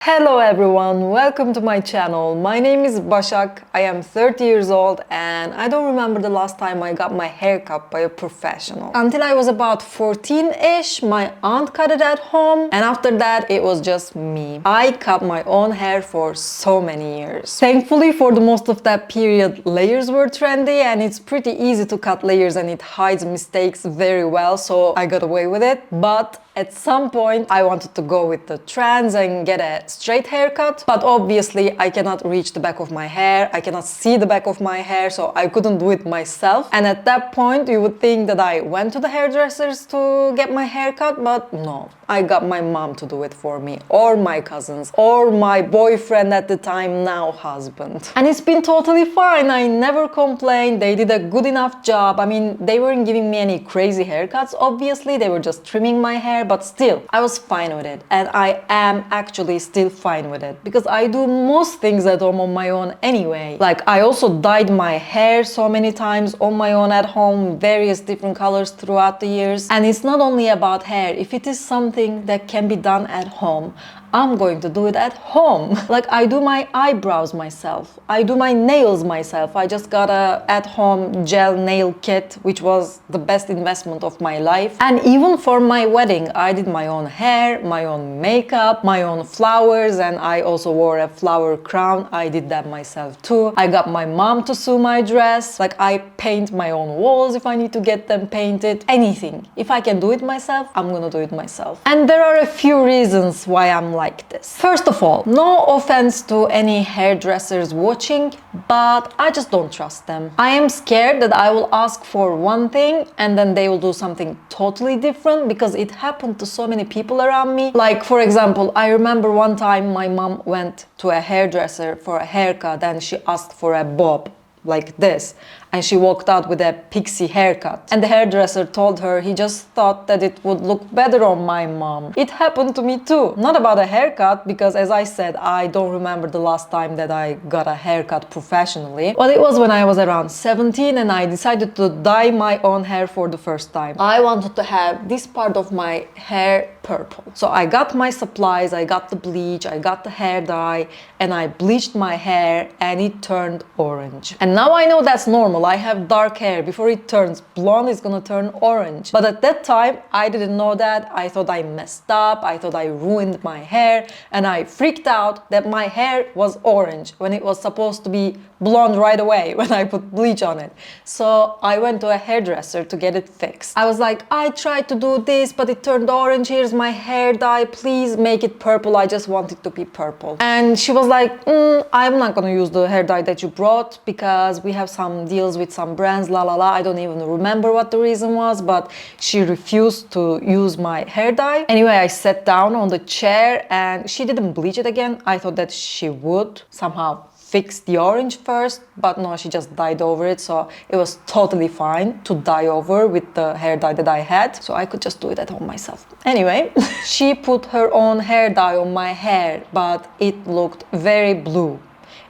Hello everyone, welcome to my channel. My name is Başak, I am 30 years old and I don't remember the last time I got my hair cut by a professional. Until I was about 14-ish, my aunt cut it at home and after that it was just me. I cut my own hair for so many years. Thankfully for the most of that period, layers were trendy and it's pretty easy to cut layers and it hides mistakes very well, so I got away with it. But at some point, I wanted to go with the trends and get a straight haircut, but obviously I cannot reach the back of my hair, I cannot see the back of my hair, so I couldn't do it myself. And at that point, you would think that I went to the hairdressers to get my hair cut, but no. I got my mom to do it for me, or my cousins, or my boyfriend at the time, now husband. And it's been totally fine, I never complained, they did a good enough job. I mean, they weren't giving me any crazy haircuts, obviously, they were just trimming my hair, but still, I was fine with it. And I am actually still fine with it, because I do most things at home on my own anyway. Like, I also dyed my hair so many times on my own at home, various different colors throughout the years. And it's not only about hair, if it is something that can be done at home, I'm going to do it at home. Like, I do my eyebrows myself, I do my nails myself. I just got a at-home gel nail kit, which was the best investment of my life. And even for my wedding, I did my own hair, my own makeup, my own flowers, and I also wore a flower crown. I did that myself too. I got my mom to sew my dress. Like, I paint my own walls if I need to get them painted. Anything. If I can do it myself, I'm gonna do it myself. And there are a few reasons why I'm like this. First of all, no offense to any hairdressers watching, but I just don't trust them. I am scared that I will ask for one thing and then they will do something totally different, because it happened to so many people around me. Like, for example, I remember one time my mom went to a hairdresser for a haircut and she asked for a bob like this, and she walked out with a pixie haircut, and the hairdresser told her he just thought that it would look better on my mom. It happened to me too. Not about a haircut, because as I said, I don't remember the last time that I got a haircut professionally, but it was when I was around 17 and I decided to dye my own hair for the first time. I wanted to have this part of my hair purple. So I got my supplies, I got the bleach, I got the hair dye, and I bleached my hair and it turned orange. And now I know that's normal. I have dark hair. Before it turns blonde, it's gonna turn orange. But at that time, I didn't know that. I thought I messed up. I thought I ruined my hair. And I freaked out that my hair was orange when it was supposed to be blonde right away when I put bleach on it. So I went to a hairdresser to get it fixed. I was like, I tried to do this, but it turned orange. Here's my hair dye. Please make it purple. I just want it to be purple. And she was like, I'm not gonna use the hair dye that you brought because we have some deals with some brands, la la la. I don't even remember what the reason was, but she refused to use my hair dye. Anyway, I sat down on the chair and she didn't bleach it again. I thought that she would somehow fix the orange first, but no, she just dyed over it, so it was totally fine to dye over with the hair dye that I had, so I could just do it at home myself. Anyway, she put her own hair dye on my hair, but it looked very blue.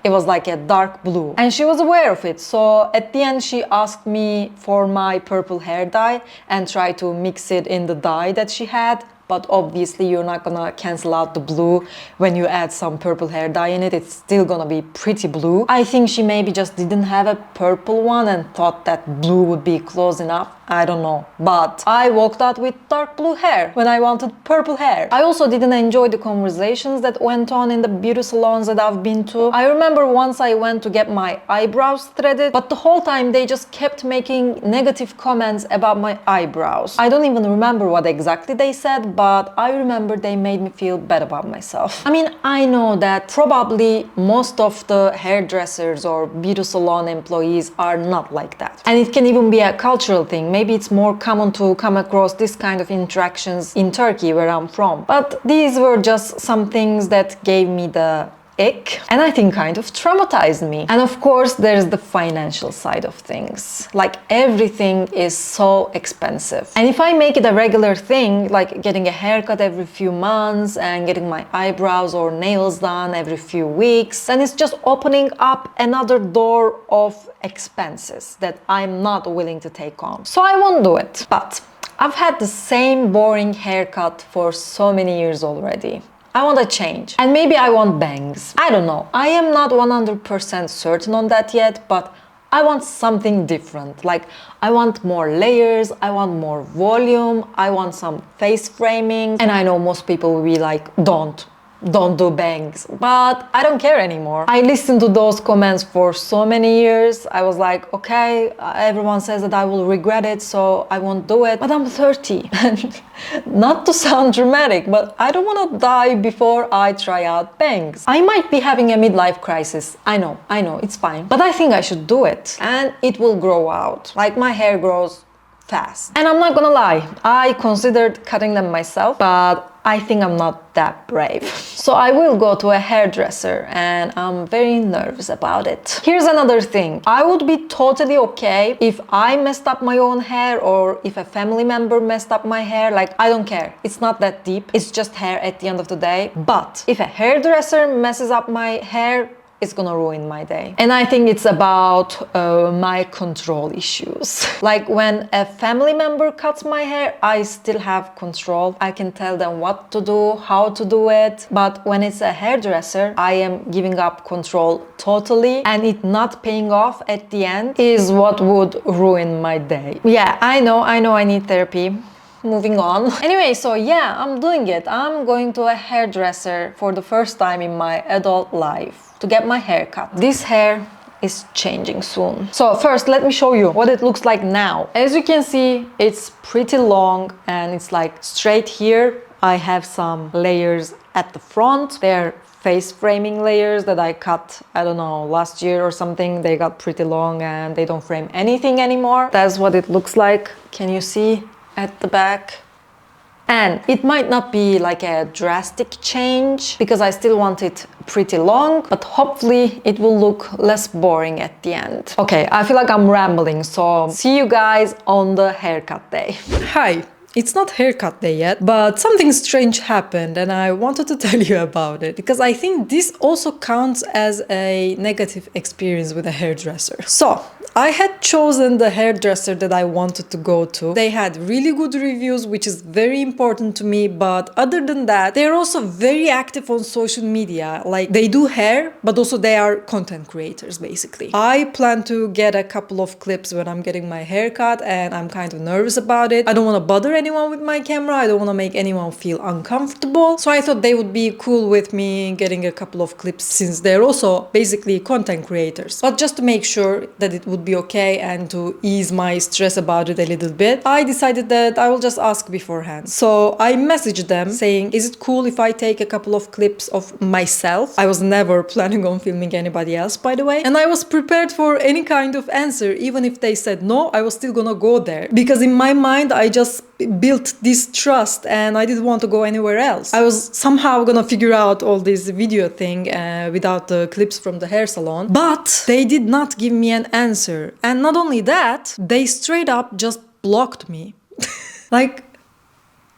It was like a dark blue, and she was aware of it. So at the end, she asked me for my purple hair dye and tried to mix it in the dye that she had. But obviously you're not gonna cancel out the blue when you add some purple hair dye in it. It's still gonna be pretty blue. I think she maybe just didn't have a purple one and thought that blue would be close enough. I don't know. But I walked out with dark blue hair when I wanted purple hair. I also didn't enjoy the conversations that went on in the beauty salons that I've been to. I remember once I went to get my eyebrows threaded, but the whole time they just kept making negative comments about my eyebrows. I don't even remember what exactly they said, but I remember they made me feel bad about myself. I mean, I know that probably most of the hairdressers or beauty salon employees are not like that. And it can even be a cultural thing. Maybe it's more common to come across this kind of interactions in Turkey, where I'm from. But these were just some things that gave me the ick, and I think kind of traumatized me. And of course there's the financial side of things. Like, everything is so expensive, and if I make it a regular thing, like getting a haircut every few months and getting my eyebrows or nails done every few weeks, then it's just opening up another door of expenses that I'm not willing to take on, so I won't do it. But I've had the same boring haircut for so many years already. I want a change. And maybe I want bangs. I don't know. I am not 100% certain on that yet, but I want something different. Like, I want more layers, I want more volume, I want some face framing. And I know most people will be like, don't do bangs, but I don't care anymore. I listened to those comments for so many years. I was like, okay, everyone says that I will regret it, so I won't do it. But I'm 30. And not to sound dramatic, but I don't want to die before I try out bangs. I might be having a midlife crisis. I know, it's fine. But I think I should do it. And it will grow out. Like, my hair grows fast. And I'm not gonna lie, I considered cutting them myself, but I think I'm not that brave. So I will go to a hairdresser, and I'm very nervous about it. Here's another thing. I would be totally okay if I messed up my own hair, or if a family member messed up my hair. Like, I don't care. It's not that deep. It's just hair at the end of the day. But if a hairdresser messes up my hair, it's gonna ruin my day. And I think it's about my control issues. Like, when a family member cuts my hair, I still have control. I can tell them what to do, how to do it. But when it's a hairdresser, I am giving up control totally, and it not paying off at the end is what would ruin my day. Yeah, I know I need therapy. Moving on. Anyway, so yeah, I'm doing it. I'm going to a hairdresser for the first time in my adult life to get my hair cut. This hair is changing soon. So first, let me show you what it looks like now. As you can see, it's pretty long and it's like straight here. I have some layers at the front. They're face framing layers that I cut, I don't know, last year or something. They got pretty long and they don't frame anything anymore. That's what it looks like. Can you see at the back? And it might not be like a drastic change because I still want it pretty long, but hopefully it will look less boring at the end. Okay, I feel like I'm rambling, so see you guys on the haircut day. Hi. It's not haircut day yet, but something strange happened and I wanted to tell you about it because I think this also counts as a negative experience with a hairdresser. So, I had chosen the hairdresser that I wanted to go to. They had really good reviews, which is very important to me, but other than that, they're also very active on social media. Like, they do hair, but also they are content creators, basically. I plan to get a couple of clips when I'm getting my hair cut and I'm kind of nervous about it. I don't want to bother anyone with my camera. I don't want to make anyone feel uncomfortable. So I thought they would be cool with me getting a couple of clips since they're also basically content creators. But just to make sure that it would be okay and to ease my stress about it a little bit, I decided that I will just ask beforehand. So I messaged them saying, is it cool if I take a couple of clips of myself? I was never planning on filming anybody else, by the way. And I was prepared for any kind of answer. Even if they said no, I was still gonna go there. Because in my mind, I just built this trust and I didn't want to go anywhere else. I was somehow gonna figure out all this video thing without the clips from the hair salon. But they did not give me an answer. And not only that, they straight up just blocked me. Like,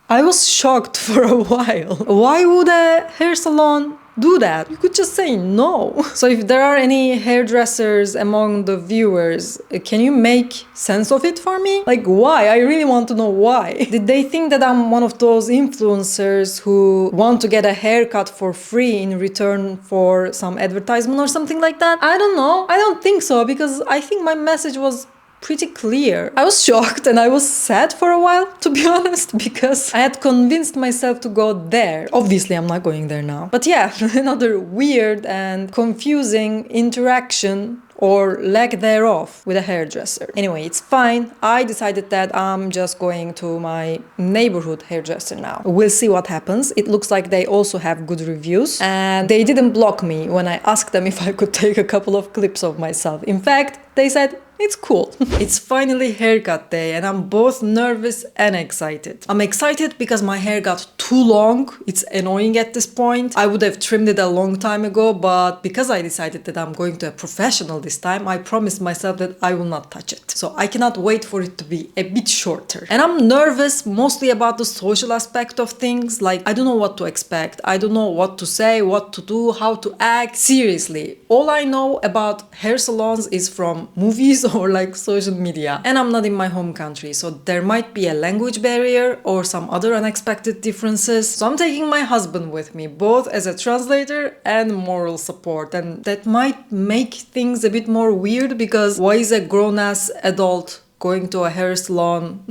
I was shocked for a while. Why would a hair salon do that? You could just say no. So if there are any hairdressers among the viewers, can you make sense of it for me? Like, why? I really want to know why. Did they think that I'm one of those influencers who want to get a haircut for free in return for some advertisement or something like that? I don't know. I don't think so, because I think my message was pretty clear. I was shocked and I was sad for a while, to be honest, because I had convinced myself to go there. Obviously, I'm not going there now. But yeah, another weird and confusing interaction or lack thereof with a hairdresser. Anyway, it's fine. I decided that I'm just going to my neighborhood hairdresser now. We'll see what happens. It looks like they also have good reviews and they didn't block me when I asked them if I could take a couple of clips of myself. In fact, they said, it's cool. It's finally haircut day and I'm both nervous and excited. I'm excited because my hair got too long. It's annoying at this point. I would have trimmed it a long time ago, but because I decided that I'm going to a professional this time, I promised myself that I will not touch it. So I cannot wait for it to be a bit shorter. And I'm nervous mostly about the social aspect of things. Like, I don't know what to expect. I don't know what to say, what to do, how to act. Seriously, all I know about hair salons is from movies or like social media. And I'm not in my home country, so there might be a language barrier or some other unexpected differences. So I'm taking my husband with me, both as a translator and moral support. And that might make things a bit more weird, because why is a grown-ass adult going to a hair salon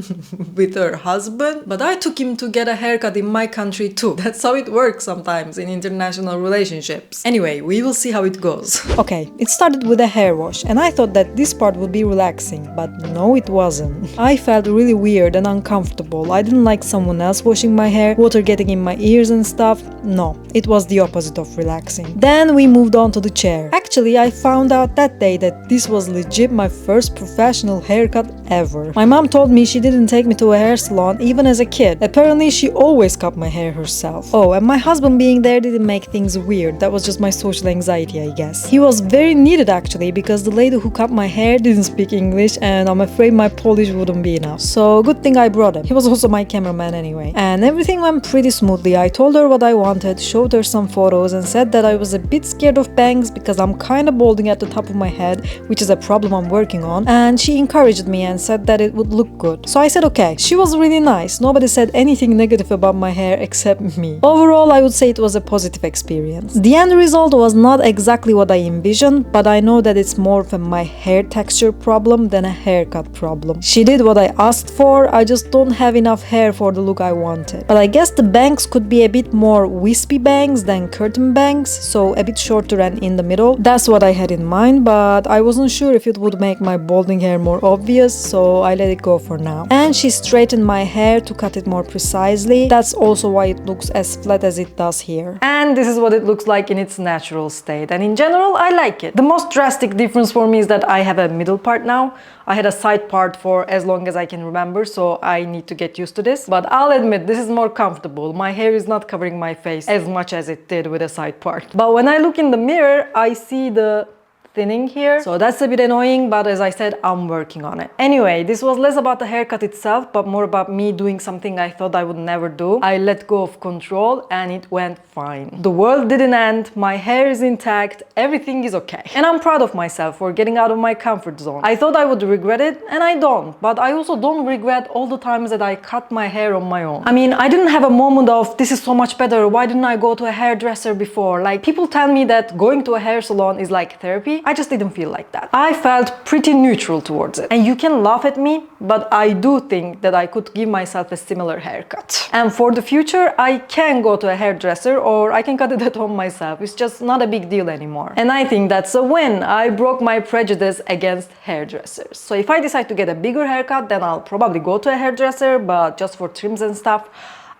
with her husband? But I took him to get a haircut in my country too. That's how it works sometimes in international relationships. Anyway, we will see how it goes. Okay, it started with a hair wash, and I thought that this part would be relaxing, but no, it wasn't. I felt really weird and uncomfortable. I didn't like someone else washing my hair, water getting in my ears and stuff. No, it was the opposite of relaxing. Then we moved on to the chair. Actually, I found out that day that this was legit my first professional haircut ever. My mom told me she didn't take me to a hair salon even as a kid. Apparently she always cut my hair herself. Oh, and my husband being there didn't make things weird. That was just my social anxiety, I guess. He was very needed actually, because the lady who cut my hair didn't speak English, and I'm afraid my Polish wouldn't be enough. So good thing I brought him. He was also my cameraman anyway. And everything went pretty smoothly. I told her what I wanted, showed her some photos, and said that I was a bit scared of bangs because I'm kinda balding at the top of my head, which is a problem I'm working on. And she encouraged me and said that it would look good. So I said okay. She was really nice. Nobody said anything negative about my hair except me. Overall, I would say it was a positive experience. The end result was not exactly what I envisioned, but I know that it's more of my hair texture problem than a haircut problem. She did what I asked for, I just don't have enough hair for the look I wanted. But I guess the bangs could be a bit more wispy bangs than curtain bangs, so a bit shorter and in the middle. That's what I had in mind, but I wasn't sure if it would make my balding hair more obvious, so I let it go for now. And she straightened my hair to cut it more precisely. That's also why it looks as flat as it does here. And this is what it looks like in its natural state. And in general, I like it. The most drastic difference for me is that I have a middle part now. I had a side part for as long as I can remember, so I need to get used to this. But I'll admit, this is more comfortable. My hair is not covering my face as much as it did with a side part. But when I look in the mirror, I see the thinning here, so that's a bit annoying, but as I said, I'm working on it. Anyway, this was less about the haircut itself, but more about me doing something I thought I would never do. I let go of control and it went fine. The world didn't end, my hair is intact, everything is okay. And I'm proud of myself for getting out of my comfort zone. I thought I would regret it, and I don't, but I also don't regret all the times that I cut my hair on my own. I mean, I didn't have a moment of, this is so much better, why didn't I go to a hairdresser before? Like, people tell me that going to a hair salon is like therapy. I just didn't feel like that. I felt pretty neutral towards it. And you can laugh at me, but I do think that I could give myself a similar haircut. And for the future, I can go to a hairdresser or I can cut it at home myself. It's just not a big deal anymore. And I think that's a win. I broke my prejudice against hairdressers. So if I decide to get a bigger haircut, then I'll probably go to a hairdresser, but just for trims and stuff,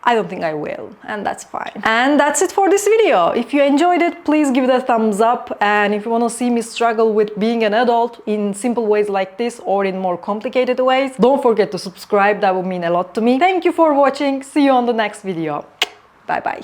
I don't think I will, and that's fine. And that's it for this video. If you enjoyed it, please give it a thumbs up, and if you want to see me struggle with being an adult in simple ways like this or in more complicated ways, don't forget to subscribe. That would mean a lot to me. Thank you for watching. See you on the next video. Bye bye.